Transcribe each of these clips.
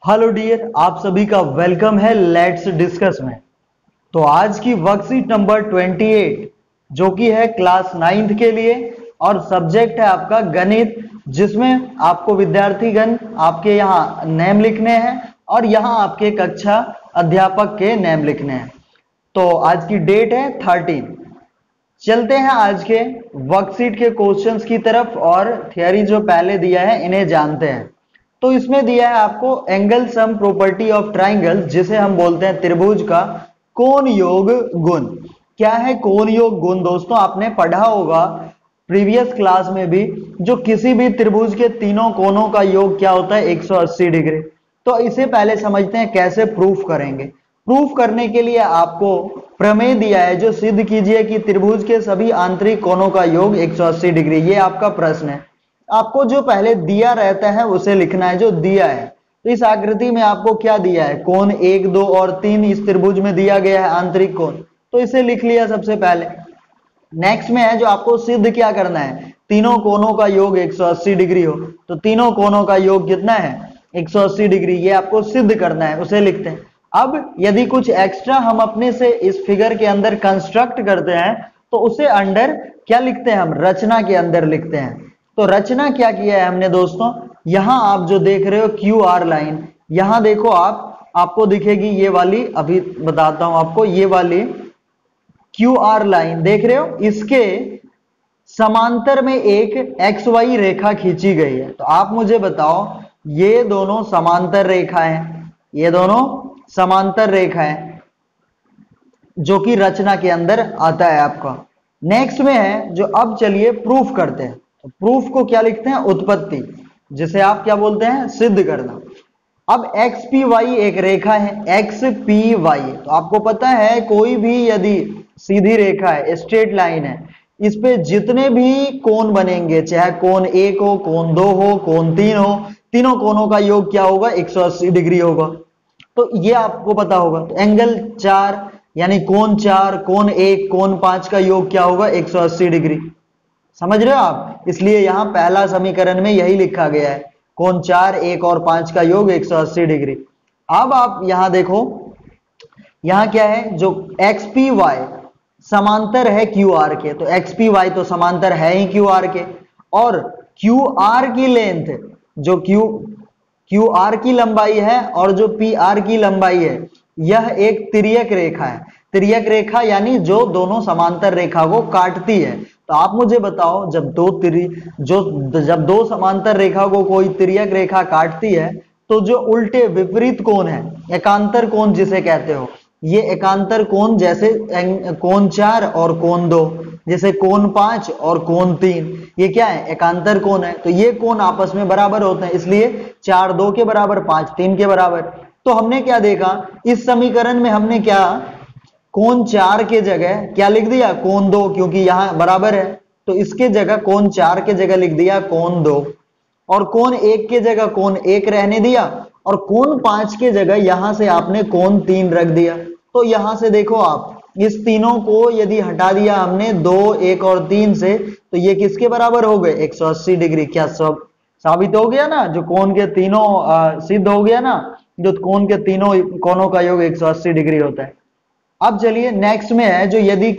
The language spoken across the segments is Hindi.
हेलो डियर, आप सभी का वेलकम है लेट्स डिस्कस में। तो आज की वर्कशीट नंबर 28 जो कि है क्लास 9th के लिए और सब्जेक्ट है आपका गणित, जिसमें आपको विद्यार्थीगण आपके यहाँ नेम लिखने हैं और यहाँ आपके कक्षा अध्यापक के नेम लिखने हैं। तो आज की डेट है 13। चलते हैं आज के वर्कशीट के क्वेश्चंस की तरफ और थियरी जो पहले दिया है इन्हें जानते हैं। तो इसमें दिया है आपको angle sum property of triangle, जिसे हम बोलते हैं त्रिभुज का कोण योग गुण। क्या है कोण योग गुण? दोस्तों आपने पढ़ा होगा प्रीवियस क्लास में भी, जो किसी भी त्रिभुज के तीनों कोणों का योग क्या होता है 180 डिग्री। तो इसे पहले समझते हैं कैसे प्रूफ करेंगे। प्रूफ करने के लिए आपको प्रमेय दिया है जो सिद्ध कीजिए कि त्रिभुज के सभी आंतरिक कोणों का योग 180 डिग्री। ये आपका प्रश्न है। आपको जो पहले दिया रहता है उसे लिखना है जो दिया है। तो इस आकृति में आपको क्या दिया है? कोण 1, 2 और 3 इस त्रिभुज में दिया गया है आंतरिक कोण, तो इसे लिख लिया सबसे पहले। नेक्स्ट में है जो आपको सिद्ध क्या करना है, तीनों कोणों का योग 180 डिग्री हो। तो तीनों कोणों का योग कितना है? 180 डिग्री। ये आपको सिद्ध करना है, उसे लिखते हैं। अब यदि कुछ एक्स्ट्रा हम अपने से इस फिगर के अंदर कंस्ट्रक्ट करते हैं तो उसे अंडर क्या लिखते हैं? हम रचना के अंदर लिखते हैं। तो रचना क्या किया है हमने दोस्तों? यहां आप जो देख रहे हो क्यू आर लाइन, यहां देखो आपको दिखेगी ये वाली, अभी बताता हूं आपको, ये वाली क्यू आर लाइन देख रहे हो, इसके समांतर में एक एक्स वाई रेखा खींची गई है। तो आप मुझे बताओ, ये दोनों समांतर रेखा है, ये दोनों समांतर रेखा है जो कि रचना के अंदर आता है आपका। नेक्स्ट में है जो अब चलिए प्रूफ करते हैं। तो प्रूफ को क्या लिखते हैं? उत्पत्ति, जिसे आप क्या बोलते हैं? सिद्ध करना। अब एक्स पी वाई एक रेखा है, एक्स पी वाई। तो आपको पता है कोई भी यदि सीधी रेखा है, स्ट्रेट लाइन है, इस पे जितने भी कोण बनेंगे, चाहे कोण 1 हो, कोण 2 हो, कोण 3 हो, तीनों कोणों का योग क्या होगा? 180 डिग्री होगा। तो ये आपको पता होगा। तो एंगल 4 यानी कोण 4, कोण 1, कोण 5 का योग क्या होगा? 180 डिग्री। समझ रहे हो आप? इसलिए यहां पहला समीकरण में यही लिखा गया है, कोण 4, 1 और 5 का योग 180 डिग्री। अब आप यहां देखो, यहां क्या है? जो एक्स पी वाई समांतर है क्यू आर के। तो एक्स पी वाई तो समांतर है ही क्यू आर के, और क्यू आर की लेंथ, जो क्यू आर की लंबाई है और जो पी आर की लंबाई है, यह एक तिर्यक रेखा है। तिर्यक रेखा यानी जो दोनों समांतर रेखा को काटती है। तो आप मुझे बताओ, जब दो समांतर रेखा को कोई तिर्यक रेखा काटती है तो जो उल्टे विपरीत कोण है, एकांतर कोण जिसे कहते हो, ये एकांतर कोण जैसे कोण 4 और कोण 2, जैसे कोण 5 और कोण 3, ये क्या है? एकांतर कोण है। तो ये कोण आपस में बराबर होते हैं, इसलिए 4 2 के बराबर, 5 3 के बराबर। तो हमने क्या देखा इस समीकरण में? हमने क्या कोण 4 के जगह क्या लिख दिया? कोण 2, क्योंकि यहां बराबर है। तो इसके जगह कोण 4 के जगह लिख दिया कोण 2, और कोण 1 के जगह कोण 1 रहने दिया, और कोण 5 के जगह यहां से आपने कोण 3 रख दिया। तो यहां से देखो आप, इस तीनों को यदि हटा दिया हमने 2, 1 और 3 से, तो ये किसके बराबर हो गए? 180 डिग्री। क्या सब साबित हो गया ना? जो कोण के तीनों सिद्ध हो गया ना, जो कोण के तीनों कोणों का योग 180 डिग्री होता है। अब चलिए नेक्स्ट में है जो यदि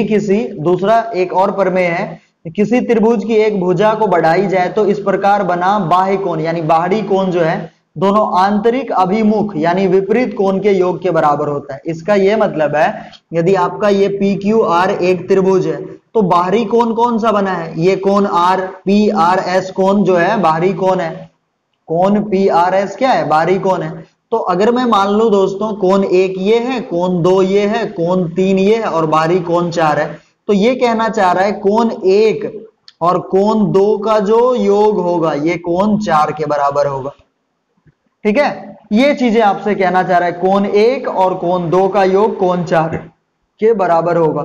किसी दूसरा एक और प्रमेय है, किसी त्रिभुज की एक भुजा को बढ़ाई जाए तो इस प्रकार बना बाह्य कोण यानी बाहरी कोण जो है दोनों आंतरिक अभिमुख यानी विपरीत कोण के योग के बराबर होता है। इसका यह मतलब है, यदि आपका ये पी क्यू आर एक त्रिभुज है तो बाहरी कोण कौन सा बना है? ये कोण आर, पी आर एस कोण जो है बाहरी कोण है। कोण पी आर एस क्या है? बाहरी कोण है। तो अगर मैं मान लूं दोस्तों कोण 1 ये है, कोण 2 ये है, कोण 3 ये है और बाहरी कोण 4 है, तो ये कहना चाह रहा है कोण 1 और कोण 2 का जो योग होगा ये कोण 4 के बराबर होगा। ठीक है, ये चीजें आपसे कहना चाह रहा है, कोण 1 और कोण 2 का योग कोण 4 के बराबर होगा।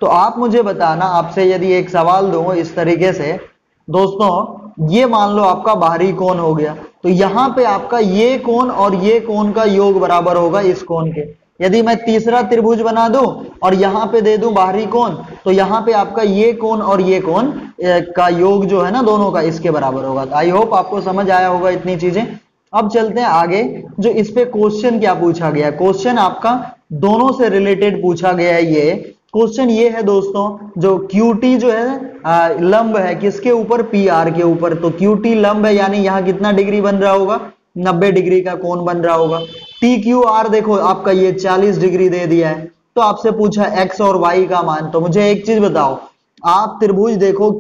तो आप मुझे बताना, आपसे यदि एक सवाल दूं इस तरीके से, दोस्तों ये मान लो आपका बाहरी कोण हो गया, तो यहां पे आपका ये कोण और ये कोण का योग बराबर होगा इस कोण के। यदि मैं तीसरा त्रिभुज बना दूं और यहां पे दे दूं बाहरी कोण, तो यहां पे आपका ये कोण और ये कोण का योग जो है ना दोनों का इसके बराबर होगा। आई होप आपको समझ आया होगा इतनी चीजें। अब चलते हैं आगे, जो इस पे क्वेश्चन क्या पूछा गया है। क्वेश्चन आपका दोनों से रिलेटेड पूछा गया है। ये क्वेश्चन ये है दोस्तों, जो QT जो है लंब है किसके ऊपर, PR के ऊपर। तो QT लंब है, यानी यहाँ कितना डिग्री बन रहा होगा, 90 डिग्री का कोण बन रहा होगा। TQR देखो आपका ये 40 डिग्री दे दिया है। तो आपसे पूछा X और Y का मान। तो मुझे एक चीज बताओ, आप त्रिभुज देखो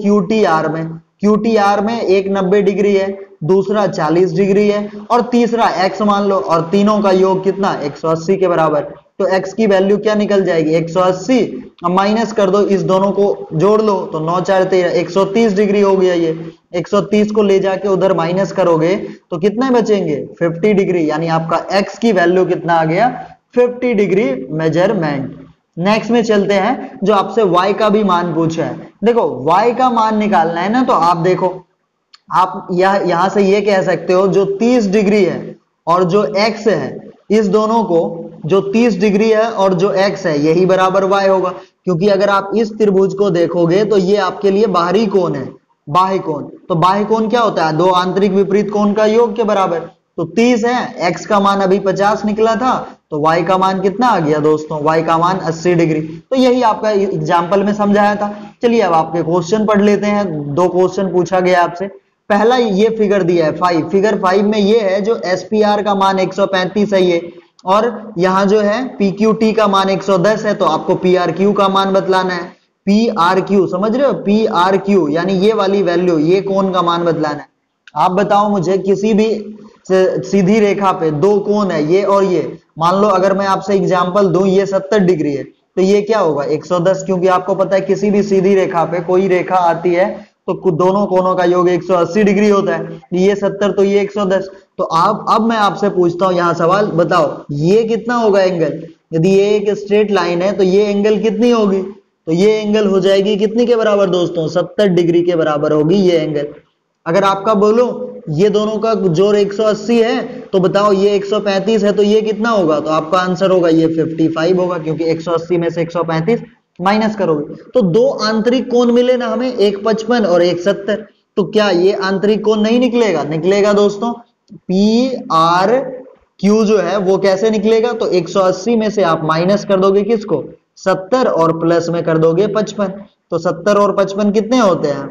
QTR में एक 90 डिग्री है, दूसरा 40 डिग्री है और तीसरा X मान लो, और तीनों का योग कितना, 180 के बराबर। तो X की वैल्यू क्या निकल जाएगी, 180। अब माइनस कर दो, इस दोनों को जोड़ लो तो 9 4 13, 130 डिग्री हो गया। ये 130 को ले जाके उधर माइनस करोगे तो कितने बचेंगे, 50 डिग्री। यानी आपका X की वैल्यू कितना आ गया, 50 डिग्री मेजरमेंट। नेक्स्ट में चलते हैं, जो आपसे Y का भी मान पूछा है। देखो Y का मान निकालना है ना, तो आप देखो, आप यहां से ये कह सकते हो जो 30 डिग्री है और जो X है, इस दोनों को, जो 30 डिग्री है और जो X है, यही बराबर Y होगा। क्योंकि अगर आप इस त्रिभुज को देखोगे तो ये आपके लिए बाहरी कोण है, बाह्य कोण। तो बाह्य कोण क्या होता है, दो आंतरिक विपरीत कोण का योग के बराबर। तो 30 है, X का मान अभी 50 निकला था, तो Y का मान कितना आ गया दोस्तों, Y का मान 80 डिग्री। तो यही आपका एग्जाम्पल में समझाया था। चलिए अब आपके क्वेश्चन पढ़ लेते हैं। दो क्वेश्चन पूछा गया आपसे। पहला ये फिगर दिया है 5, फिगर 5 में ये है जो SPR का मान 135 है ये, और यहाँ जो है PQT का मान 110 है। तो आपको PRQ का मान बतलाना है। PRQ समझ रहे हो, PRQ यानी ये वाली वैल्यू, ये कोण का मान बतलाना है। आप बताओ मुझे, किसी भी सीधी रेखा पे दो कोण है, ये और ये। मान लो अगर मैं आपसे एग्जांपल दूं, ये 70 डिग्री है, तो ये क्या होगा, 110। क्योंकि आपको पता है किसी भी सीधी रेखा पे कोई रेखा आती है तो दोनों कोणों का योग 180 डिग्री होता है। ये 70 तो ये 110। तो आप, अब मैं आपसे पूछता हूं यहाँ सवाल, बताओ ये कितना होगा एंगल। यदि ये एक स्ट्रेट लाइन है तो ये एंगल कितनी होगी, तो ये एंगल हो जाएगी कितनी के बराबर दोस्तों, 70 डिग्री के बराबर होगी ये एंगल। अगर आपका बोलो ये दोनों का जोड़ 180 है, तो बताओ ये 135 है, तो ये कितना होगा, तो आपका आंसर होगा ये 55 होगा। क्योंकि 180 में से 135 माइनस करोगे तो दो आंतरिक कोण मिले ना हमें, एक 55 और एक 70। तो क्या ये आंतरिक कोण नहीं निकलेगा, निकलेगा दोस्तों। PRQ जो है वो कैसे निकलेगा, तो 180 में से आप माइनस कर दोगे किसको, 70, और प्लस में कर दोगे 55। तो 70 और 55 कितने होते हैं,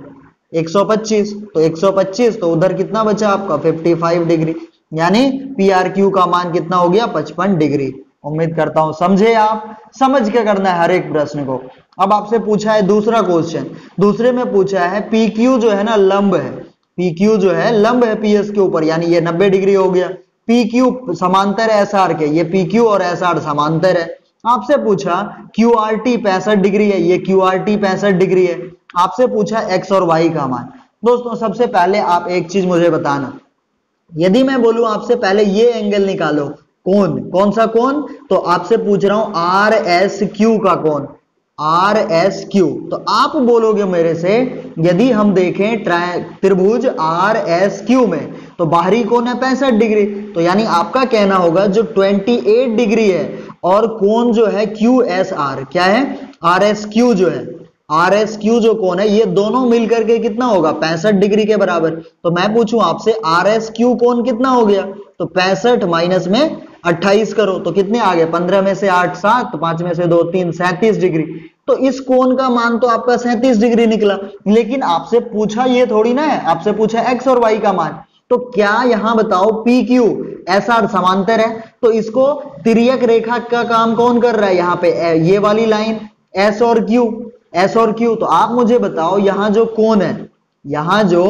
125। तो 125, तो उधर कितना बचा आपका, 55 डिग्री। यानी PRQ का मान कितना हो गया, 55 डिग्री। उम्मीद करता हूं समझे आप, समझ के करना है हर एक प्रश्न को। अब आपसे पूछा है दूसरा क्वेश्चन, दूसरे में पूछा है PQ जो है ना लंब है, PQ जो है लंब है PS के ऊपर, यानी ये 90 डिग्री हो गया। PQ समांतर है SR के, ये PQ और SR समांतर है। आपसे पूछा QRT 65 डिग्री है, ये QRT 65 डिग्री है। आपसे पूछा X और Y का मान। दोस्तों सबसे पहले आप एक चीज मुझे बताना, यदि मैं बोलूं आपसे पहले ये एंगल निकालो, कोण, कौन सा कोण, तो आपसे पूछ रहा हूं RSQ का कोण, RSQ। तो आप बोलोगे मेरे से, यदि हम देखें त्रिभुज RSQ में, तो बाहरी कोण है 65 डिग्री। तो यानी आपका कहना होगा जो 28 डिग्री है, और कोण जो है QSR, क्या है, RSQ जो है, RSQ जो कोण है, ये दोनों मिलकर के कितना होगा, 65 डिग्री के बराबर। तो मैं पूछूं आपसे RSQ कोण कितना हो गया, तो 65 माइनस में 28 करो तो कितने आ गए, 15 में से 8 7, 5 में से 2 3, 37 डिग्री। तो इस कोण का मान तो आपका 37 डिग्री निकला। लेकिन आपसे पूछा ये थोड़ी ना है, आपसे पूछा X और Y का मान। तो क्या यहां बताओ PQ SR समांतर है, तो इसको तिर्यक रेखा का काम कौन कर रहा है, यहां पे ये वाली लाइन S और Q। तो आप मुझे बताओ यहां जो कोण है, यहां जो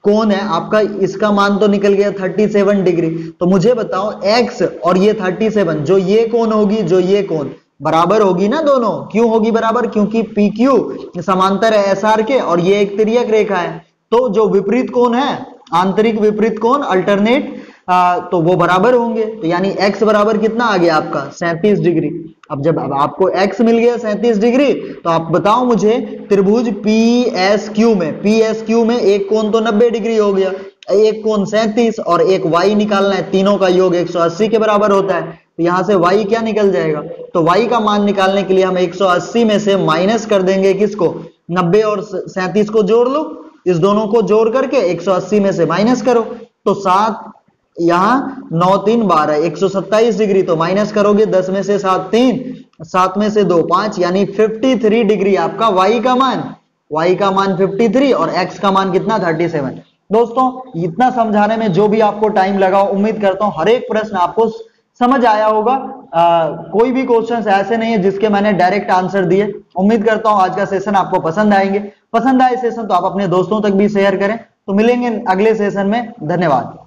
कोण है आपका, इसका मान तो निकल गया 37 डिग्री। तो मुझे बताओ X और ये 37, जो ये कोण होगी, जो ये कोण बराबर होगी ना दोनों। क्यों होगी बराबर, क्योंकि PQ समांतर है SR के और ये एक तिर्यक रेखा है। तो जो विपरीत कोण है, आंतरिक विपरीत कोण अल्टरनेट, तो वो बराबर होंगे। तो यानी X बराबर कितना आ गया आपका, 37 डिग्री। अब जब आपको X मिल गया 37 डिग्री, तो आप बताओ मुझे त्रिभुज PSQ में एक कोण तो 90 डिग्री हो गया, एक कोण 37 और एक Y निकालना है, तीनों का योग 180 के बराबर होता है। तो यहां से Y क्या निकल जाएगा, तो Y का मान निकालने के लिए हम 180 में से माइनस कर देंगे किसको, 90 और 37 को जोड़ लो, इस दोनों को जोड़ करके 180 में से माइनस करो, तो 7 यहां 9 3 12 127 डिग्री, तो माइनस करोगे 10 में से 7 3, 7 में से 2 5, यानी 53 डिग्री आपका y का मान 53 और x का मान कितना 37। दोस्तों इतना समझाने में जो भी आपको टाइम लगा, उम्मीद करता हूं हर एक प्रश्न आपको समझ आया होगा। कोई भी क्वेश्चंस ऐसे नहीं है जिसके मैंने डायरेक्ट आंसर दिए। उम्मीद करता हूं आज का सेशन आपको पसंद आएंगे। पसंद आए सेशन तो आप अपने दोस्तों तक भी शेयर करें। तो मिलेंगे अगले सेशन में, धन्यवाद।